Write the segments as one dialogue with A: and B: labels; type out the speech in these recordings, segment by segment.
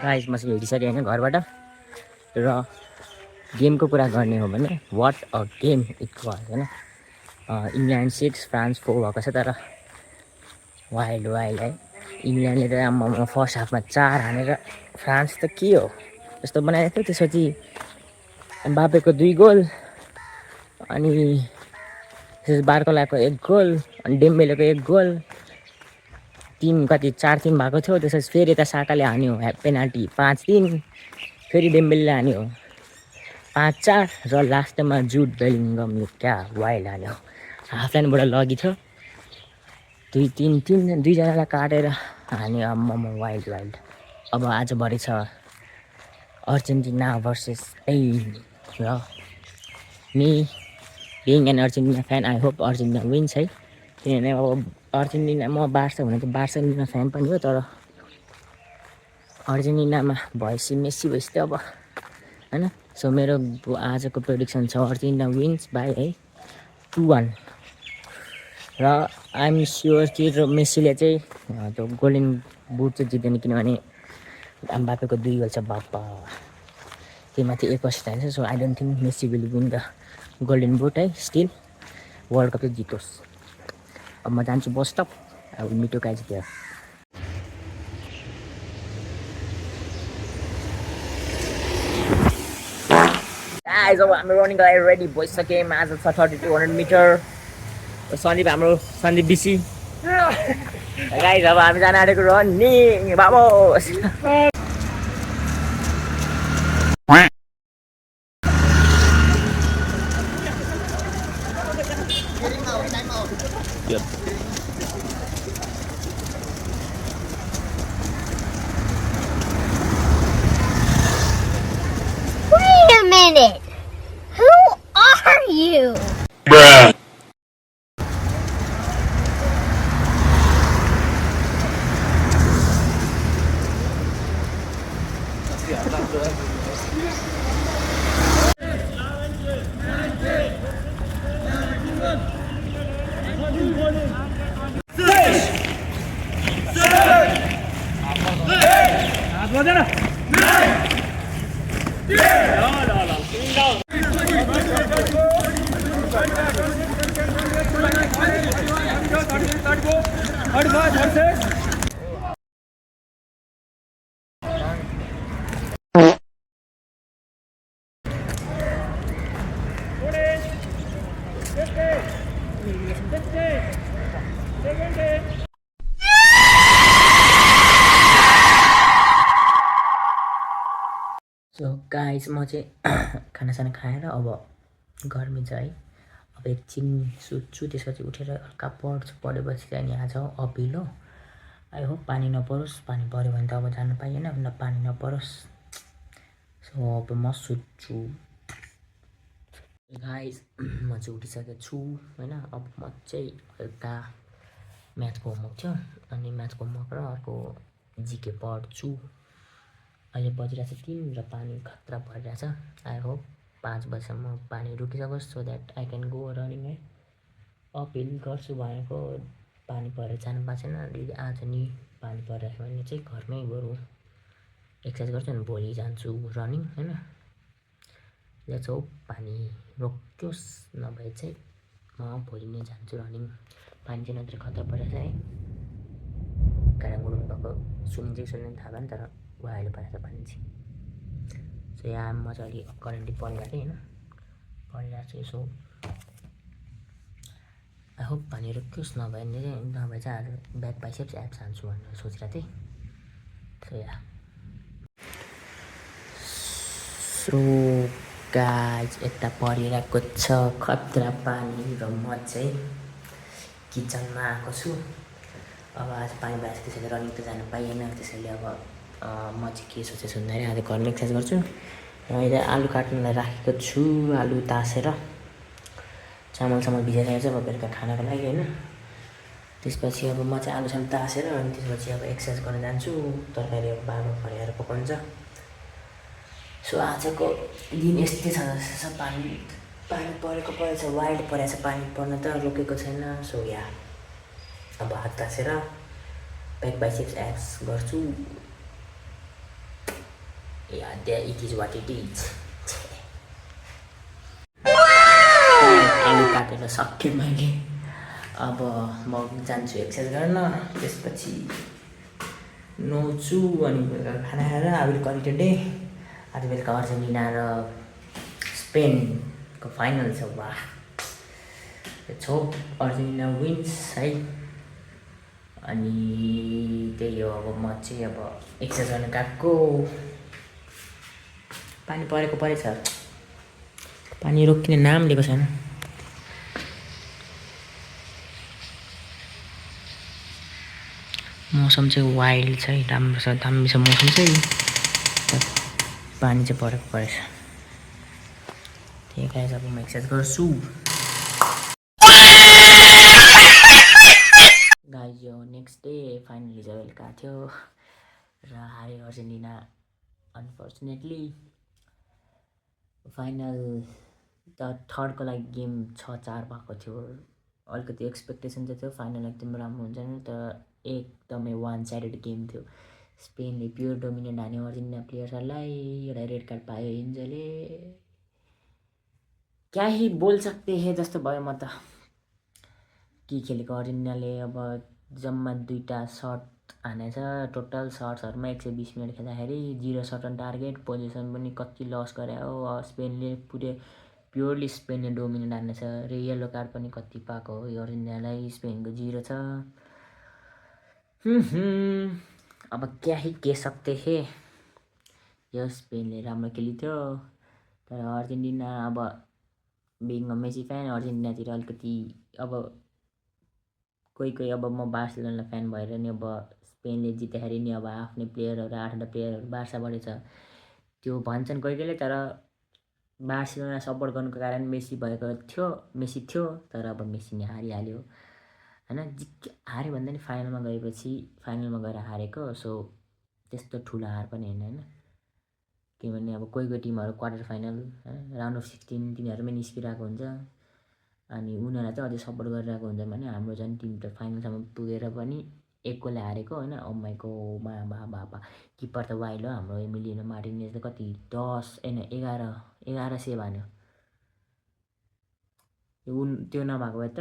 A: Guys म चाहिँ हिँडिसकेँ होइन घरबाट र गेमको कुरा गर्ने हो भने what a game it was होइन। इङ्ल्यान्ड 6 फ्रान्स 4 भएको छ। तर वाइल्ड है इङ्ल्यान्डले त आम्मामा फर्स्ट हाफमा 4 हानेर फ्रान्स त के हो यस्तो बनाएको थियो। त्यसपछि एम्बापेको 2 गोल अनि त्यसपछि बार्कोलाको 1 गोल अनि डेम्बेलेको 1 गोल 4-3 भएको थियो। त्यसपछि फेरि यता साकाले हान्यो पेनाल्टी 5-3, फेरि डेम्बेलले हान्यो 5-4 र लास्टमा जुड बेलिङ्गमले क्या वाइल्ड हान्यो। हाफ लाइनबाट लगी थियो 2-3 दुईजनालाई काटेर हान्यो। आम्मामा वाइल्ड। अब आजभरि छ अर्जेन्टिना भर्सेस स्पेन र me being an Argentina fan I hope Argentina wins है। किनभने अब अर्जेन्टिना म बार्सा भनेको बार्सेलोना फ्यान पनि हो। तर अर्जेन्टिनामा भएपछि मेसी भएपछि त अब होइन। सो मेरो आजको प्रेडिक्सन छ अर्जेन्टिना विन्स बाई है 2-1 र आइएम स्योर कि मेसीले चाहिँ त्यो गोल्डन बुट चाहिँ जित्दैन। किनभने एम्बापेको 2 गोल छ बाप्पा, त्यही माथि 1 असिस्ट हान्छ। So I don't think Messi will win the golden boot है। स्टिल वर्ल्ड कप चाहिँ जितोस्। अब म जान्छु बस स्टप। अब मिठो गाइज थियो गाइज। अब हाम्रो रनिङको लागि रेडी भइसक्यौँ। आज छ 3200 मिटर। सन्दीप हाम्रो सन्दीप बिसी गाइज। अब हामी जान आँटेको रनिङ बाबोस्।
B: Wait a minute! Who are you?
C: Bruh.
A: So guys म चाहिँ खानासाना खाएर अब गर्मी छ है। अब एकछिन सुत्छु, त्यसपछि उठेर हल्का पढ्छु। पढेपछि चाहिँ नि आज अपिलो। आई होप पानी नपरोस्। पानी पऱ्यो भने त अब जानु पाइएन, न पानी नपरोस्। सो अब म सुत्छु गाइस। म चाहिँ उठिसकेको छु होइन। अब म चाहिँ हल्का म्याथको होमवर्क थियो अनि म्याथको होमवर्क र अर्को जिके पढ्छु। अहिले बजिरहेको छ 3 र पानी खतरा भरिरहेछ। आई होप 5 बजीसम्म पानी रुकिसकोस् so that I can go running है। अपिल गर्छु भनेको पानी परेर जानु पाएको छैन। आज नि पानी परिरहेको भने चाहिँ घरमै बरु एक्सर्साइज गर्छु अनि भोलि जान्छु रनिङ होइन। लेट्स होप पानी रोकियोस्, नभए चाहिँ म भोलि नै जान्छु रनिङ। पानी चाहिँ नत्र खतरा परिरहेछ है। कालिम्पोङ भएको सुन्ने थाहा भएन, तर अहिले परेको छ पानी चाहिँ। सो यहाँ म चाहिँ अलि करेन्टली पढिरहेको थिएँ होइन, पढिरहेको छु। सो आई होप पानी रोकियोस्, नभए चाहिँ आज ब्याक बाइसेप्स एप्स हान्छु भनेर सोचिरहेको थिएँ। सो यहाँ सो गाइज यता परिरहेको छ खतरा पानी र म चाहिँ किचनमा आएको छु। अब आज पानी भएछ, त्यसैले रनिङ त जानु पाइएन। त्यसैले अब म चाहिँ के सोचेछु भन्दाखेरि आज घरमा एक्सर्साइज गर्छु। र अहिले आलु काट्नलाई राखेको छु। आलु तासेर चामल भिजाइरहेको छ अब बेलुका खानाको लागि होइन। त्यसपछि अब म चाहिँ आलु तासेर अनि त्यसपछि अब एक्सर्साइज गर्न जान्छु। तरकारी अब बाबा फर्याएर पकाउँछ। सो आजको दिन यस्तै छ जस्तो छ। पानी परेछ, वाइल्ड परेछ। पानी पर्न त रोकेको छैन। सो या अब हात तासेर ब्याक बाइसेप्स एप्स गर्छु। Yeah, it is what it is. आलु काटेर सकेँ मैले। अब म जान्छु एक्सर्साइज गर्न, त्यसपछि नुहाउँछु अनि बेलुका खाना खाएर I will call it a day. आज बेलुका अर्जेन्टिना र स्पेनको फाइनल छ। वाह, होप अर्जेन्टिना विन्स है। अनि त्यही हो, अब म चाहिँ अब एक्सर्साइज गर्न गएको। पानी परेछ, पानी रोकिने नाम लिएको छैन। मौसम चाहिँ वाइल्ड छ है, राम्रो छ, दामी छ मौसम चाहिँ। पानी चाहिँ परेछ। त्यही कारण अब म एक्सर्साइज गर्छु। गाइज यो नेक्स्ट डे फाइनल हिजो बेलुका थियो र हार्यो अर्जेन्टिना अनफर्चुनेटली। फाइनल त थर्डको लागि गेम 6-4 भएको थियो। अलिकति एक्सपेक्टेसन चाहिँ थियो फाइनल एकदम राम्रो हुन्छ नि, तर एकदमै वान साइडेड गेम थियो। स्पेनले प्योर डोमिनेन्ट हान्यो अर्जेन्टिना प्लेयर्सहरूलाई। एउटा रेड कार्ड पायो इन्जोले। क्या ही बोल सकते हैं जस्तो भयो म त। के खेलेको अर्जेन्टिनाले अब जम्मा 2टा सर्ट हानेछ। टोटल सर्ट्सहरूमा 120 मिनट खेल्दाखेरि 0 सर्ट अन टार्गेट। पोजिसन पनि कति लस गरे हो। स्पेनले प्योरली स्पेनले डोमिनेन्ट हानेछ र येलो कार्ड पनि कति पाएको हो यो अर्जेन्टिनालाई। स्पेनको 0 छ। अब क्या ही के सकते हे। यो स्पेनले राम्रो खेलिथ्यो, तर अर्जेन्टिना अब बिङ अ मेसी फ्यान अर्जेन्टिनातिर अलिकति अब कोही अब म बार्सिलोना फ्यान भएर नि अब स्पेनले जित्दाखेरि नि अब आफ्नै प्लेयरहरू 8वटा प्लेयरहरू बार्साबाटै छ त्यो भन्छन् कोहीले। तर बार्सिलोना सपोर्ट गर्नुको कारण मेसी थियो, तर अब मेसी नै हारिहाल्यो हैन। हार्यो भन्दा नि फाइनलमा गएर हारेको। सो त्यस्तो ठुलो हार पनि हैन। किनभने अब कोही टिमहरू क्वार्टर फाइनल राउन्ड अफ 16 तिनीहरूमै निस्किरहेको हुन्छ अनि उनीहरूलाई चाहिँ अझै सपोर्ट गरिरहेको हुन्छ भने हाम्रो झन् टिम त फाइनलसम्म पुगेर पनि एक गोलले हारेको हैन। ओमाइको बा किपर त वाइल्ड हो हाम्रो एमिलियानो मार्टिनेजले कति 11 सेभ हान्यो। त्यो नभएको भए त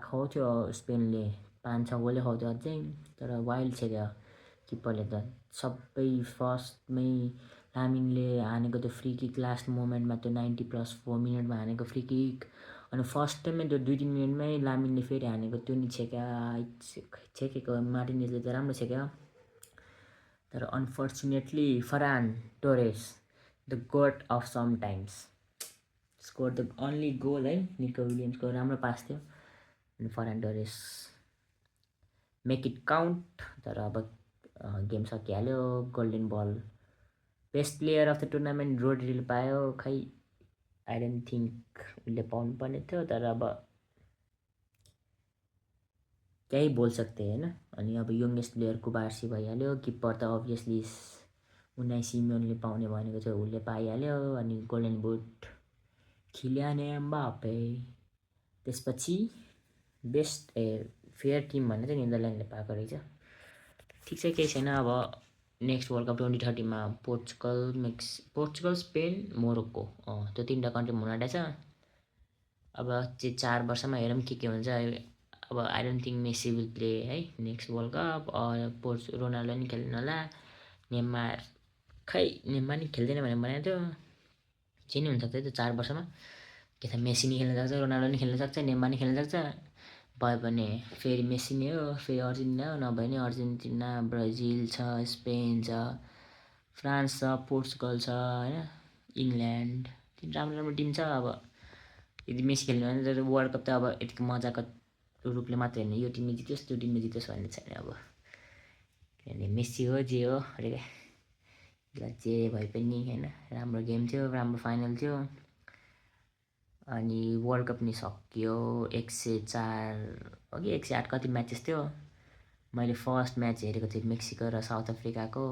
A: खुवाउँथ्यो स्पेनले 5-6 गोलै खुवाउँथ्यो अझै। तर वाइल्ड छ क्या किपरले त। सबै फर्स्टमै लामिनले हानेको त्यो फ्री किक लास्ट मोमेन्टमा, त्यो 90+4 मिनटमा हानेको फ्री किक। अनि फर्स्ट टाइममै त्यो 2-3 मिनटमै लामिनले फेरि हानेको त्यो नि छेकेको मार्टिनेजले त राम्रो छेक्यो। तर unfortunately Fernando Torres the goat of some times score the only goal है। निको विलियम्सको राम्रो पास थियो अनि Fernando Torres make it count. तर अब गेम सकिहाल्यो। Golden ball best player of the tournament रोड्रीले पायो। खै आई डोन्ट थिङ्क उसले पाउनु पर्ने थियो, तर अब त्यही बोल सक्थे हैन। अनि अब यङ्गेस्ट प्लेयर कुबार्सी भइहाल्यो। किपर त अभियसली उनाइ सिमियोनले पाउने भनेको थियो, उसले पाइहाल्यो। अनि गोल्डन बुट किलियन एम्बापे। त्यसपछि बेस्ट फेयर टिम भनेर चाहिँ नेदरल्यान्डले पाएको रहेछ। ठिक छ, केही छैन। अब नेक्स्ट वर्ल्ड कप 2030 मा पोर्चुगल, स्पेन, मोरोक्को त्यो 3टा कन्ट्री हुन आँटेछ। अब चाहिँ 4 वर्षमा हेरौँ के हुन्छ। अब I don't think Messi will play है नेक्स्ट वर्ल्ड कप। रोनाल्डो नि खेल्दैन होला। नेमार नि खेल्दैन भनेर भनेको थियो। जे नि हुनसक्छ त्यो 4 वर्षमा। के त मेसी नि खेल्न सक्छ, रोनाल्डो नि खेल्न सक्छ, नेमार नि खेल्न सक्छ। भयो भने फेरि मेसी नै हो, फेरि अर्जेन्टिना हो। नभए नि अर्जेन्टिना, ब्राजिल छ, स्पेन छ, फ्रान्स छ, पोर्चुगल छ हैन, इङ्ल्यान्ड। राम्रो टिम छ। अब यदि मेसी खेल्नु भने त वर्ल्ड कप त अब यतिको मजाको रूपले मात्रै हेर्ने, यो टिमले जित्योस् त्यो टिमले जित्योस् भन्ने छैन। अब किनभने मेसी हो जे हो अरे जे भए पनि हैन, राम्रो गेम थियो, राम्रो फाइनल थियो। अनि वर्ल्ड कप नि सकियो। 104 हो कि 108 कति म्याचेस थियो। मैले फर्स्ट म्याच हेरेको थिएँ मेक्सिको र साउथ अफ्रिकाको।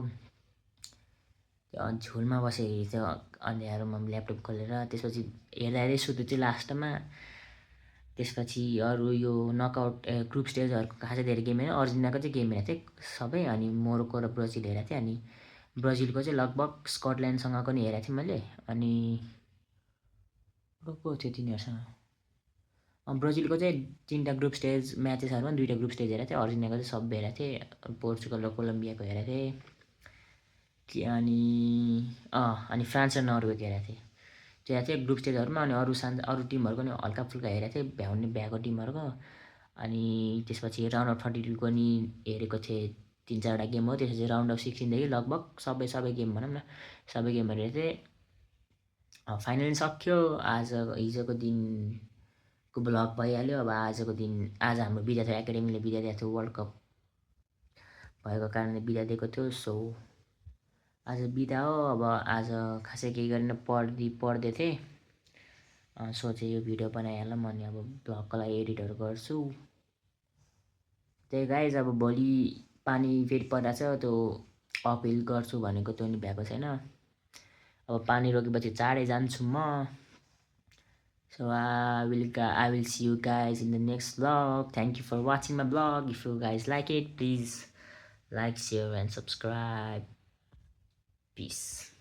A: झुलमा बसेर हेरेको थियो अँध्यारोमा ल्यापटप खोलेर। त्यसपछि हेर्दाखेरि सुत्यो चाहिँ लास्टमा। त्यसपछि अरू यो नकआउट ग्रुप स्टेजहरूको खासै धेरै गेम हेरेँ। अर्जेन्टिनाको चाहिँ गेम हेरेको थिएँ सबै। अनि मोरोक्को र ब्राजिल हेरेको थिएँ। अनि ब्राजिलको चाहिँ लगभग स्कटल्यान्डसँगको नि हेरेको थिएँ मैले अनि को थियो तिनीहरूसँग ब्राजिलको चाहिँ 3टा ग्रुप स्टेज म्याचेसहरूमा 2टा ग्रुप स्टेज हेरेको थिएँ अर्जेन्टिनाको चाहिँ सबै हेरेको थिएँ पोर्चुगल र कोलम्बियाको हेरेको थिएँ अनि फ्रान्स र नर्वेको हेरेको थिएँ त्यो हेरेको थिएँ ग्रुप स्टेजहरूमा अनि अरू टिमहरूको नि हल्का फुल्का हेरेको थिएँ भ्याएको टिमहरूको अनि त्यसपछि राउन्ड अफ 32को नि हेरेको थिएँ 3-4वटा गेम हो त्यसपछि राउन्ड अफ 16देखि लगभग सबै गेम भनौँ न सबै गेमहरू हेरेको थिएँ फाइनली सक्यो हिजोको दिनको ब्लग भइहाल्यो अब आज हाम्रो बिदा थियो एकाडेमीले बिदा दिएको थियो वर्ल्ड कप भएको कारणले बिदा दिएको थियो सो आज बिदा हो अब आज खासै केही गरेन पढ्दै थिएँ सोचेँ यो भिडियो बनाइहालौँ अनि अब ब्लगको लागि एडिटहरू गर्छु त्यही गाइज अब भोलि पानी फेरि परिरहेको छ त्यो अपिल गर्छु भनेको त्यो नि भ्याएको छैन अब पानी रोकेपछि चाँडै जान्छु म so I will see you guys in the next vlog. Thank you for watching my vlog. If you guys like it, please like, share and subscribe. Peace.